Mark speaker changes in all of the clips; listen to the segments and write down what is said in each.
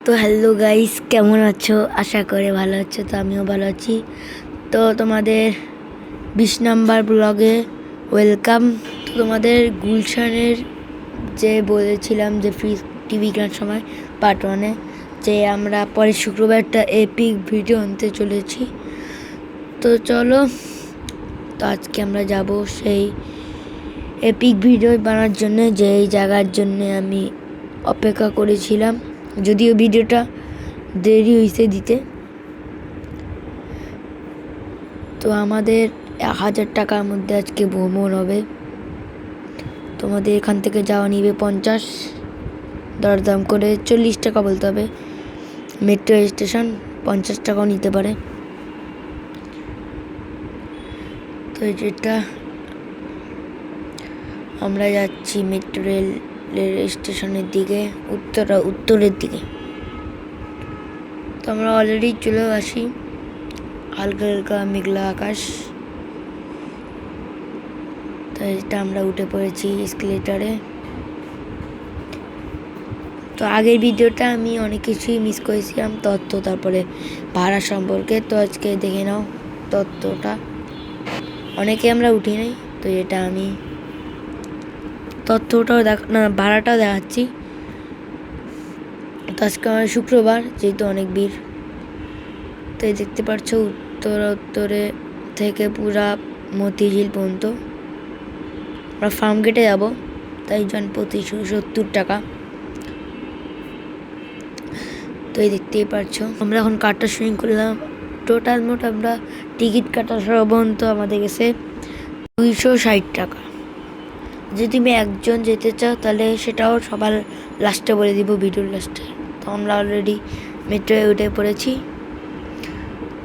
Speaker 1: তো hello guys, কেমন আছো? আশা করে ভালো আছো। তো আমিও ভালো আছি। তো তোমাদের 20 নম্বর ব্লগে ওয়েলকাম। তো তোমাদের গুলশানের যে বলেছিলাম যে ফ্রি টিভি কেনার সময় পার্ট 1-এ যে আমরা পরের শুক্রবার একটা এপিক ভিডিও আনতে চলেছি। তো চলো, তো আজকে আমরা যাব সেই এপিক ভিডিও বানার জন্য, যে এই জায়গার জন্য আমি অপেক্ষা করেছিলাম। যদিও ভিডিওটা দেরি হয়েছে দিতে। তো আমাদের 1000 টাকার মধ্যে আজকে ভ্রমণ হবে। তোমাদের এখান থেকে যাওয়া নিবে 50, দরদাম করে 40 টাকা বলতে হবে। মেট্রো স্টেশন 50 টাকাও নিতে পারে। তো যেটা আমরা যাচ্ছি মেট্রো রেলের স্টেশনের দিকে, উত্তরের দিকে। তো আমরা অলরেডি চলে আসি। হালকা হালকা মেঘলা আকাশ। তো এটা আমরা উঠে পড়েছি এসকেলেটারে। তো আগের ভিডিওটা আমি অনেক কিছুই মিস করেছিলাম, তথ্য, তারপরে ভাড়া সম্পর্কে। তো আজকে দেখে নাও তথ্যটা। অনেকে আমরা উঠি নাই, তো এটা আমি তথ্যটাও ভাড়াটাও দেখাচ্ছি। তো আজকে আমার শুক্রবার, যেহেতু অনেক ভিড়। তো এই দেখতে পাচ্ছ উত্তরে থেকে পুরা মতিঝিল পর্যন্ত। আমরা ফার্ম গেটে যাব, তাই জন প্রতি 70 টাকা। তো এই দেখতেই পাচ্ছ আমরা এখন কাটা শুরু করলাম। টোটাল মোট আমরা টিকিট কাটা সহ পর্যন্ত আমাদের গেছে 260 টাকা। যদি তুমি একজন যেতে চাও তাহলে সেটাও সবার লাস্টে বলে দিব, ভিডিওর লাস্টে। তো আমরা অলরেডি মেট্রোয় উঠে পড়েছি।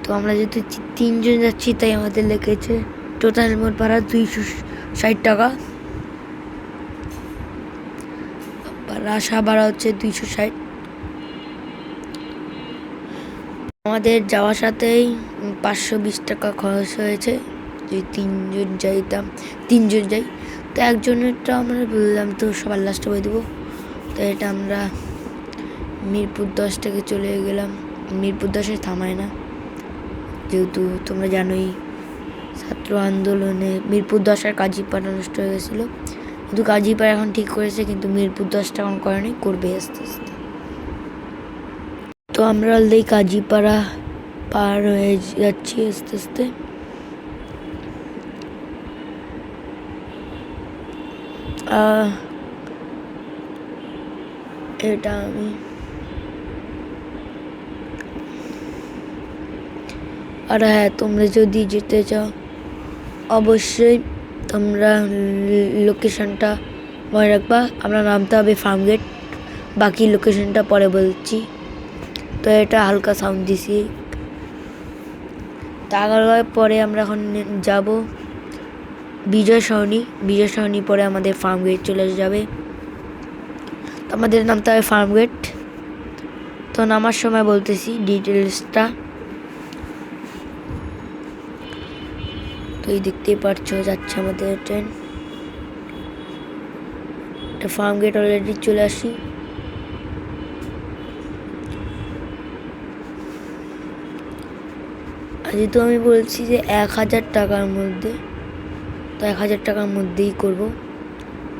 Speaker 1: তো আমরা যেহেতু 3 জন যাচ্ছি, তাই আমাদের লেগেছে টোটাল মোট ভাড়া 260 টাকা। আসা ভাড়া হচ্ছে 260। আমাদের যাওয়ার সাথেই 520 টাকা খরচ হয়েছে। যদি 3 জন যাই, তো একজনেরটা আমরা বললাম তো সবার লাস্টে বলে দেবো। তো এটা আমরা মিরপুর 10 থেকে চলে গেলাম। মিরপুর 10-এ থামায় না, যেহেতু তোমরা জানোই ছাত্র আন্দোলনে মিরপুর 10 আর কাজীপাড়া নষ্ট হয়ে গেছিলো। কিন্তু কাজীপাড়া এখন ঠিক করেছে, কিন্তু মিরপুর 10টা এখন করেনি, করবে আস্তে আস্তে। তো আমরা অলরেডি কাজীপাড়া পার হয়ে যাচ্ছি আস্তে আস্তে। এটা আমি আর হ্যাঁ, তোমরা যদি যেতে চাও অবশ্যই তোমরা লোকেশনটা মনে রাখবা। আমরা নামতে হবে ফার্মগেট, বাকি লোকেশনটা পরে বলছি। তো এটা হালকা সাউন্ড দিছি। তার পরে আমরা এখন যাব বিজয় সরণি পরে আমাদের ফার্মগেট চলে যাবে। তো আমাদের নামতে হবে ফার্মগেট। তো নামার সময় বলতেছি ডিটেলসটা। তো এই দেখতেই পারছো যাচ্ছে আমাদের ট্রেন। ফার্মগেট অলরেডি চলে আসি। যেহেতু আমি বলছি যে 1000 টাকার মধ্যে, তো 1000 টাকার মধ্যেই করব।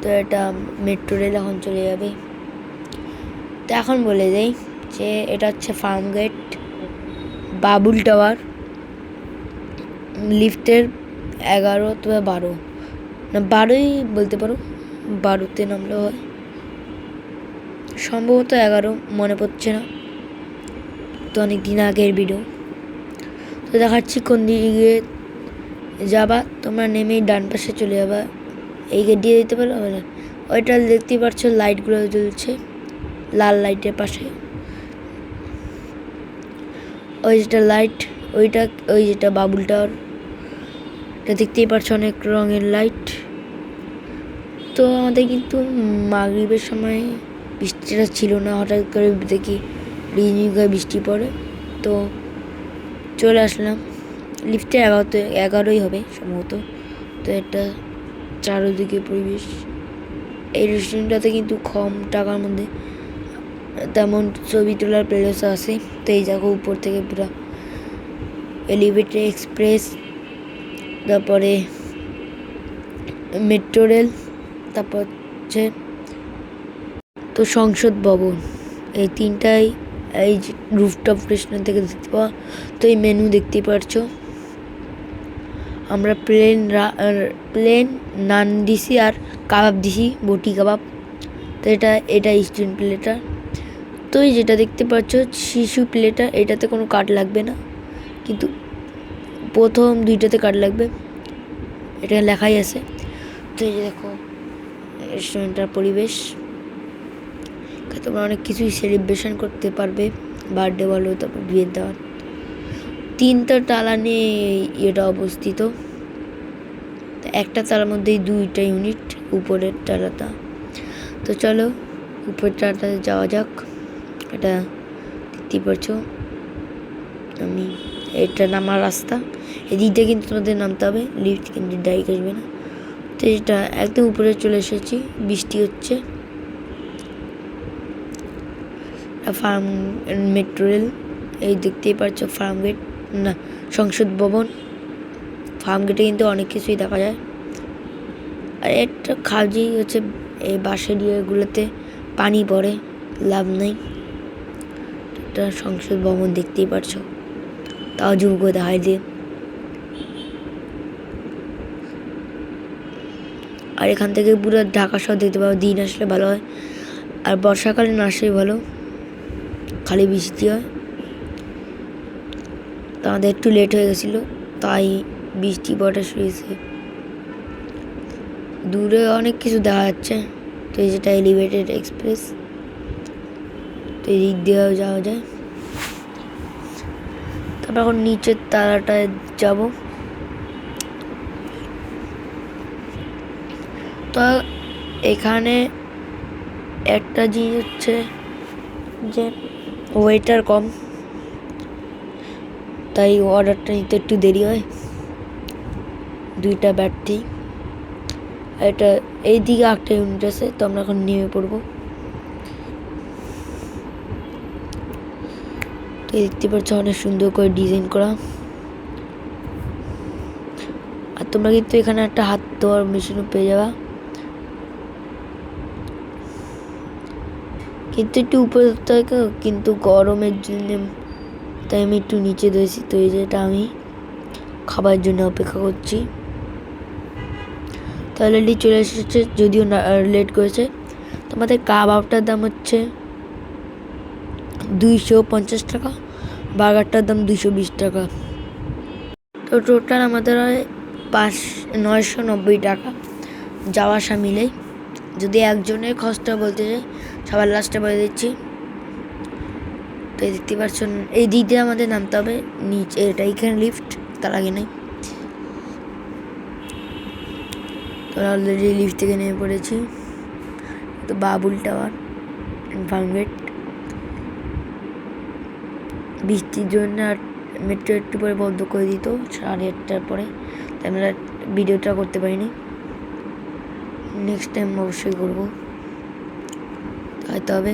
Speaker 1: তো এটা মেট্রো রেল এখন চলে যাবে। তো এখন বলে দেই যে এটা হচ্ছে ফার্মগেট, বাবুল টাওয়ার, লিফটের 11 অথবা 12, না 12ই বলতে পারো, 12তে নামলে হয়, সম্ভবত 11, মনে পড়ছে না, তো অনেক দিন আগের ভিডিও। তো দেখাচ্ছি কোন দিকে যাবা। তোমরা নেমেই ডান পাশে চলে যাবা, এই গেট দিয়ে দিতে পারো। ওইটা দেখতেই পাচ্ছ লাইটগুলো জ্বলছে, লাল লাইটের পাশে ওই যেটা লাইট, ওই যেটা বাবুল টাওয়ার, এটা দেখতেই পাচ্ছ অনেক রঙের লাইট। তো আমাদের কিন্তু মাগরিবের সময় বৃষ্টিটা ছিল না, হঠাৎ করে দেখি রিঝিম করে বৃষ্টি পড়ে। তো চলে আসলাম লিফটে, 11ই হবে সম্ভবত। তো এটা চারোদিকে পরিবেশ। এই রেস্টুরেন্টটাতে কিন্তু কম টাকার মধ্যে তেমন ছবি তোলার প্লেসও আছে। তো এই জায়গা উপর থেকে পুরো এলিভেটেড এক্সপ্রেস, তারপরে মেট্রো রেল, তারপর হচ্ছে তো সংসদ ভবন, এই তিনটাই এই যে রুফটপ রেস্টুরেন্ট থেকে দেখতে পাওয়া। তো এই মেনু দেখতেই পারছো। আমরা প্লেন নান দিছি আর কাবাব দিছি, বটি কাবাব। তো এটা স্টুডেন্ট প্লেটার। তো এই যেটা দেখতে পাচ্ছ শিশু প্লেটার, এটাতে কোনো কাট লাগবে না, কিন্তু প্রথম দুইটাতে কাট লাগবে, এটা লেখাই আছে। তো এই যে দেখো রেস্টুরেন্টটার পরিবেশ, তোমরা অনেক কিছুই সেলিব্রেশন করতে পারবে, বার্থডে বলো, তারপর বিয়ের দাওয়াত। 3টা তালা নিয়ে এটা অবস্থিত। একটা তালার মধ্যেই 2টা ইউনিট, উপরের তালাটা। তো চলো উপরের তালাটাতে যাওয়া যাক। এটা দেখতেই পারছো, এটা নামার রাস্তা, এদিকটা কিন্তু তোমাদের নামতে হবে, লিফট কিন্তু ডাইরেক্ট আসবে না। তো এটা একদম উপরে চলে এসেছি, বৃষ্টি হচ্ছে। ফার্ম মেট্রো রেল, এই দেখতেই পাচ্ছ ফার্ম গেট, না সংসদ ভবন। ফার্ম গেটে কিন্তু অনেক কিছুই দেখা যায়। আর একটা খাজি হচ্ছে এই বাঁশের ইয়েগুলোতে পানি পড়ে, লাভ নেই। একটা সংসদ ভবন দেখতেই পারছো, তাও জুম করে দেখায় যে। আর এখান থেকে পুরো ঢাকা শহর দেখতে পাবো, দিন আসলে ভালো হয়, আর বর্ষাকালে না আসলেই ভালো, খালি বৃষ্টি হয়। তো আমাদের একটু লেট হয়ে গেছিলো, তাই বৃষ্টি পড়া শুরু হয়েছে। দূরে অনেক কিছু দেখা যাচ্ছে। তো এই যেটা এলিভেটেড এক্সপ্রেস, তো এই দিক দিয়েও যাওয়া যায়। তারপর এখন নিচের তালাটায় যাব। তো এখানে একটা জিনিস হচ্ছে যে ওয়েটার কম, তাই অর্ডারটা নিতে একটু দেরি হয়। 2টা ব্যাটারি, এটা এইদিকে একটা ইউনিট আছে। তো আমরা এখন নেমে পড়বো। তো দেখতে পাচ্ছ অনেক সুন্দর করে ডিজাইন করা। আর তোমরা কিন্তু এখানে একটা হাত ধোয়ার মেশিনও পেয়ে যাবা, কিন্তু একটু উপরে ধরতে হয়, কিন্তু গরমের জন্য তাই আমি একটু নিচে ধরেছি। তো এই যেটা আমি খাবার জন্য অপেক্ষা করছি। তো অলরেডি চলে এসেছে, যদিও লেট করেছে। তোমাদের কাবাবটার দাম হচ্ছে 250 টাকা, বার্গারটার দাম 220 টাকা। তো টোটাল আমাদের হয় 990 টাকা যাওয়া আসা মিলেই। যদি একজনের খরচটা বলতে চাই, সবার লাস্টে বলে দিচ্ছি। তো দেখতে পাচ্ছেন এই দিক দিয়ে আমাদের নামতে হবে নিচে, এটা এখানে লিফট, তার আগে নেই। তো অলরেডি লিফট থেকে নেমে পড়েছি। তো বাবুল টাওয়ার ফার্ম গেট, বৃষ্টির জন্য আর মেট্রো একটু পরে বন্ধ করে দিত 8:30টার পরে, তাই আমরা ভিডিওটা করতে পারিনি। নেক্সট টাইম অবশ্যই করবো, হয়তো হবে।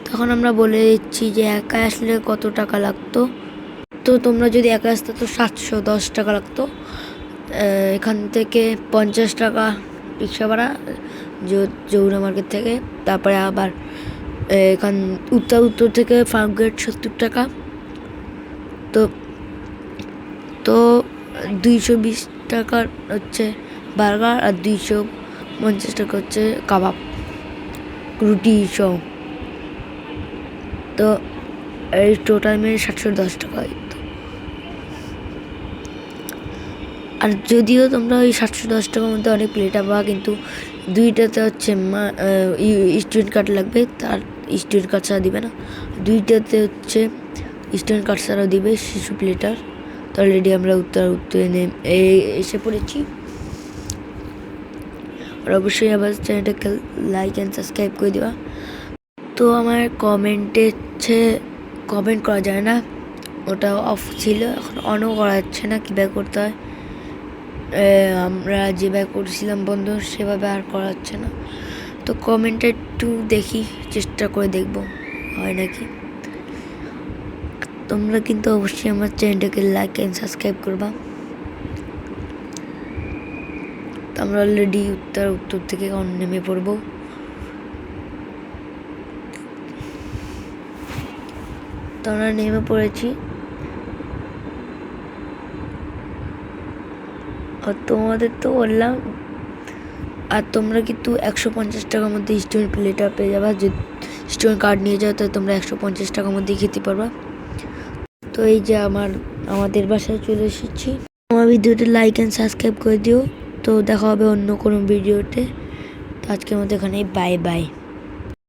Speaker 1: তখন আমরা বলে দিচ্ছি যে একা আসলে কত টাকা লাগতো। তো তোমরা যদি একা আসতে তো 710 টাকা লাগতো। এখান থেকে 50 টাকা রিক্সা ভাড়া যৌরা মার্কেট থেকে, তারপরে আবার এখান উত্তর থেকে ফার্ম গেট 70 টাকা। তো তো 220 টাকার হচ্ছে বার্গার, আর 250 টাকা হচ্ছে কাবাব রুটি সহ। তো এই টোটাল মিলে 710 টাকা। আর যদিও তোমরা ওই 710 টাকার মধ্যে অনেক প্লেট পাবা, কিন্তু 2টাতে হচ্ছে স্টুডেন্ট কার্ড লাগবে, তার স্টুডেন্ট কার্ড ছাড়া দিবে না। 2টাতে হচ্ছে স্টুডেন্ট কার্ড ছাড়াও দিবে শিশু প্লেটার। তো অলরেডি আমরা উত্তরে এসে পড়েছি। আর অবশ্যই আবার চ্যানেলটাকে লাইক অ্যান্ড সাবস্ক্রাইব করে দেওয়া। তো আমার কমেন্টে হচ্ছে কমেন্ট করা যায় না, ওটা অফ ছিল, এখন অনও করা যাচ্ছে না। কীভাবে করতে হয়, আমরা যেভাবে করছিলাম বন্ধ সেভাবে আর করা যাচ্ছে না। তো কমেন্টে একটু দেখি, চেষ্টা করে দেখব হয় নাকি। তোমরা কিন্তু অবশ্যই আমার চ্যানেলটাকে লাইক অ্যান্ড সাবস্ক্রাইব করবা। তো আমরা অলরেডি উত্তর থেকে নেমে পড়বো। তো আমরা নেমে পড়েছি। আর তোমাদের তো বললাম, আর তোমরা কিন্তু 150 টাকার মধ্যে স্টুডেন্ট প্লেটা পেয়ে যাবা। যে স্টুডেন্ট কার্ড নিয়ে যাও তাহলে তোমরা 150 টাকার মধ্যেই খেতে পারবা। তো এই যে আমাদের বাসায় চলে এসেছি। আমার ভিডিওটি লাইক অ্যান্ড সাবস্ক্রাইব করে দিও। তো দেখা হবে অন্য কোনো ভিডিওতে। তো আজকের মতো এখানেই বাই বাই।